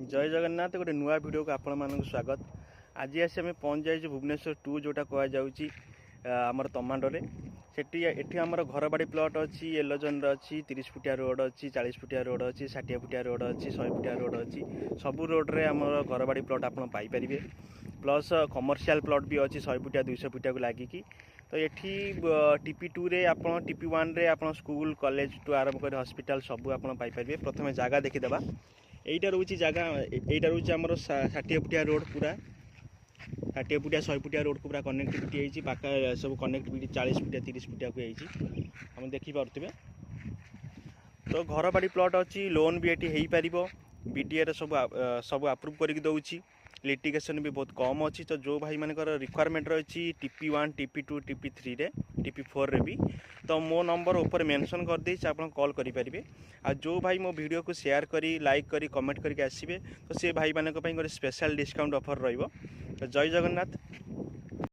जय जगन्नाथ गोटे नुआ वीडियो को आपण मानक स्वागत। आज आसी आम पहुँच जाइए भुवनेश्वर 2 जोटा कहमर तमांडे से आमर घर बाड़ी प्लट अच्छी एलोजन अच्छी 30 फुटिया रोड अच्छी 40 फुटिया रोड अच्छी 60 फुटिया रोड अच्छी 100 फुटिया रोड अच्छी सबू रोड्रे आम घर बाड़ी प्लट आप पाइपर। प्लस कमर्शियल प्लट भी अच्छी 100 फुटिया 200 फुटिया को लगिकी। तो ये टीपी 2 रे आप टीपी 1 रे आप स्कूल कॉलेज टू आरंभ कर हॉस्पिटल सब आप पाइपर। प्रथम जगह देखीदे এইটা রয়েছে জায়গা এইটা রয়েছে আমার 60 ফুটিয়া রোড পুরা 60 ফুটিয়া 100 ফুটিয়া रोड को पूरा कनेक्टिविटी होती पाखा सब कनेक्टिविटी 40 फुटिया 30 फुटिया को होती हम देखिपे। तो घर बाड़ी प्लट अच्छी लोन भी ये हो बीडीए सब सब अप्रूव करके दौर लिटिगेशन भी बहुत कम अच्छी। तो जो भाई मानकर रिक्वायरमेंट रही टीपी 1 टीपी 2 टीपी 3 रे टीपी 4 रे भी तो मो नंबर ऊपर मेंशन कर देछि आप कॉल करेंगे। आ जो भाई मो वीडियो को शेयर करी लाइक करी कमेंट करके आसबे तो से भाई मानक गोटे स्पेशल डिस्काउंट ऑफर रहिबो। तो जय जगन्नाथ।